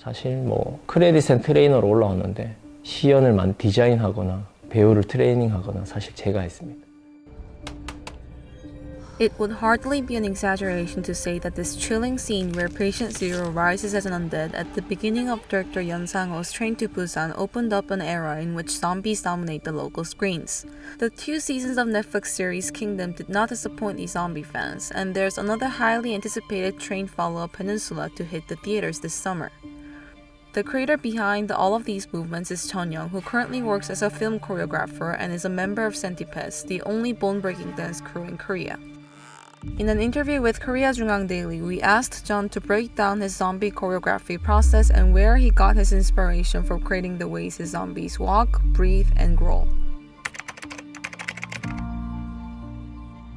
사실 뭐 크레딧 앤 트레이너로 올라왔는데 시연을 디자인하거나 배우를 트레이닝하거나 사실 제가 했습니다. It would hardly be an exaggeration to say that this chilling scene where Patient Zero rises as an undead at the beginning of director Yeon Sang-ho's Train to Busan opened up an era in which zombies dominate the local screens. The 2 seasons of Netflix series Kingdom did not disappoint these zombie fans, and there's another highly anticipated Train follow-up, Peninsula, to hit the theaters this summer. The creator behind all of these movements is Chun Young, who currently works as a film choreographer and is a member of Centipede, the only bone-breaking dance crew in Korea. In an interview with Korea Jungang Daily, we asked John to break down his zombie choreography process and where he got his inspiration for creating the ways his zombies walk, breathe, and growl.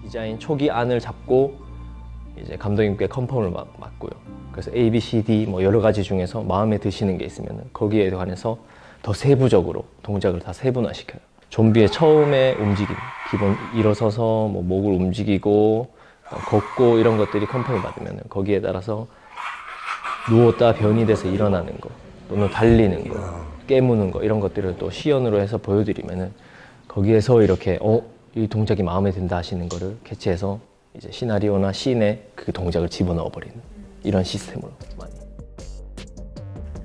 디자인 초기 안을 잡고 이제 감독님께 컨펌을 맡고요. 그래서 A, B, C, D 뭐 여러 가지 중에서 마음에 드시는 게 있으면 거기에 관해서 더 세부적으로 동작을 다 세분화시켜요. 좀비의 처음에 움직임, 기본 일어서서 뭐 목을 움직이고 걷고 이런 것들이 컨펌을 받으면 거기에 따라서 누웠다 변이 돼서 일어나는 거 또는 달리는 거, 깨무는 거 이런 것들을 또 시연으로 해서 보여드리면은 거기에서 이렇게 이 동작이 마음에 든다 하시는 거를 캐치해서 이제 시나리오나 씬에 그 동작을 집어넣어 버리는 이런 시스템으로 많이.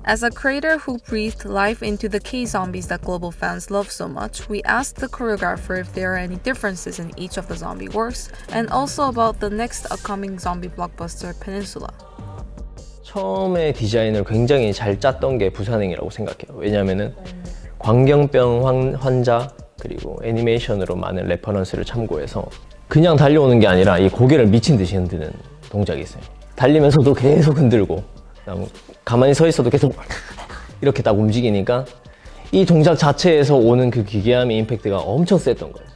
As a creator who breathed life into the K-zombies that global fans love so much, we asked the choreographer if there are any differences in each of the zombie works, and also about the next upcoming zombie blockbuster, Peninsula. 처음에 디자인을 굉장히 잘 짰던 게 부산행이라고 생각해요. 왜냐하면은 광견병 환자 그리고 애니메이션으로 많은 레퍼런스를 참고해서 그냥 달려오는 게 아니라 이 고개를 미친 듯이 흔드는 동작이 있어요. 달리면서도 계속 흔들고 가만히 서 있어도 계속 이렇게 딱 움직이니까 이 동작 자체에서 오는 그 기괴함의 임팩트가 엄청 셌던 거예요.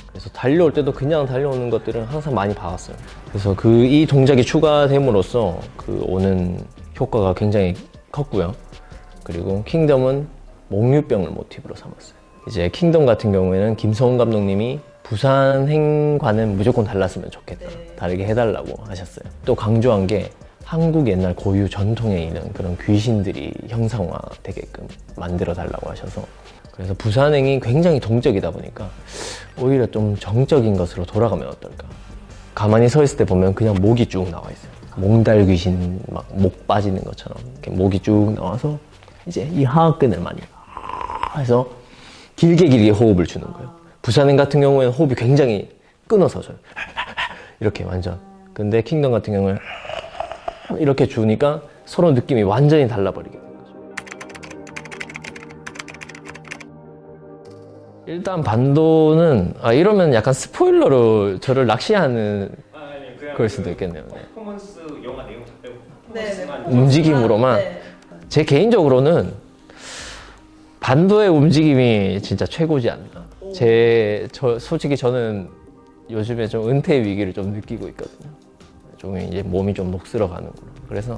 그래서 달려올 때도 그냥 달려오는 것들은 항상 많이 봐왔어요. 그래서 이 동작이 추가됨으로써 그 오는 효과가 굉장히 컸고요. 그리고 킹덤은 몽유병을 모티브로 삼았어요. 이제 킹덤 같은 경우에는 김성훈 감독님이 부산행과는 무조건 달랐으면 좋겠다. 다르게 해달라고 하셨어요. 또 강조한 게 한국 옛날 고유 전통에 있는 그런 귀신들이 형상화되게끔 만들어 달라고 하셔서 그래서 부산행이 굉장히 동적이다 보니까 오히려 좀 정적인 것으로 돌아가면 어떨까. 가만히 서 있을 때 보면 그냥 목이 쭉 나와 있어요. 몽달 귀신 막 목 빠지는 것처럼 이렇게 목이 쭉 나와서 이제 이 하악근을 많이 해서 길게 호흡을 주는 거예요. 부산행 같은 경우에는 호흡이 굉장히 끊어서 져요. 이렇게 완전. 근데 킹덤 같은 경우에는 이렇게 주니까 서로 느낌이 완전히 달라버리게 된 거죠. 일단 반도는 이러면 약간 스포일러로 저를 낚시하는 걸 수도 있겠네요. 네. 퍼포먼스 영화 내용 다 빼고 움직임으로만 네. 제 개인적으로는 반도의 움직임이 진짜 최고지 않나. 솔직히 저는 요즘에 좀 은퇴 위기를 좀 느끼고 있거든요. 좀 이제 몸이 좀 녹슬어 가는구나. 그래서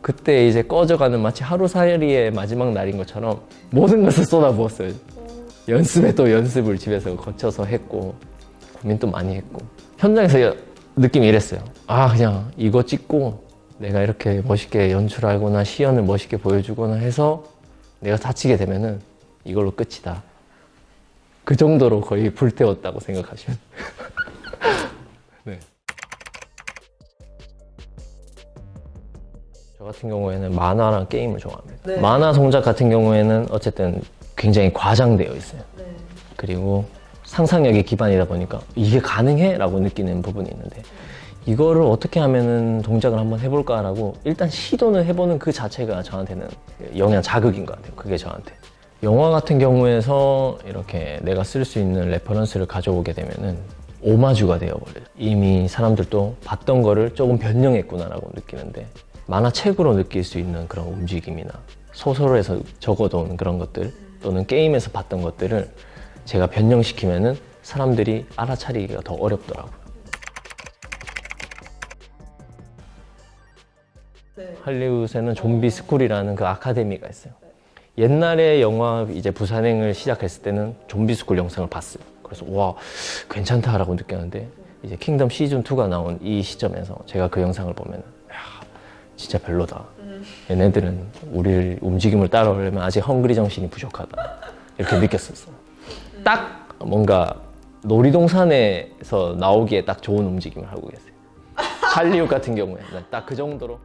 그때 이제 꺼져가는 마치 하루살이의 마지막 날인 것처럼 모든 것을 쏟아부었어요. 연습에 또 연습을 집에서 거쳐서 했고 고민도 많이 했고 현장에서 느낌이 이랬어요. 그냥 이거 찍고 내가 이렇게 멋있게 연출하거나 시연을 멋있게 보여주거나 해서 내가 다치게 되면은 이걸로 끝이다. 그 정도로 거의 불태웠다고 생각하시면. 네. 저 같은 경우에는 만화랑 게임을 좋아합니다. 네. 만화 송작 같은 경우에는 어쨌든 굉장히 과장되어 있어요. 네. 그리고 상상력이 기반이다 보니까 이게 가능해? 라고 느끼는 부분이 있는데 이거를 어떻게 하면은 동작을 한번 해볼까라고 일단 시도는 해보는 그 자체가 저한테는 영양 자극인 것 같아요. 그게 저한테. 영화 같은 경우에서 이렇게 내가 쓸 수 있는 레퍼런스를 가져오게 되면은 오마주가 되어버려요. 이미 사람들도 봤던 거를 조금 변형했구나라고 느끼는데 만화책으로 느낄 수 있는 그런 움직임이나 소설에서 적어놓은 그런 것들 또는 게임에서 봤던 것들을 제가 변형시키면은 사람들이 알아차리기가 더 어렵더라고요. 네. 할리우드에는 좀비 스쿨이라는 그 아카데미가 있어요. 옛날에 영화 이제 부산행을 시작했을 때는 좀비 스쿨 영상을 봤어요. 그래서 와 괜찮다라고 느꼈는데 이제 킹덤 시즌 2가 나온 이 시점에서 제가 그 영상을 보면 진짜 별로다. 얘네들은 우리 움직임을 따라오려면 아직 헝그리 정신이 부족하다 이렇게 느꼈었어. 딱 뭔가 놀이동산에서 나오기에 딱 좋은 움직임을 하고 계세요. 할리우드 같은 경우에 딱 그 정도로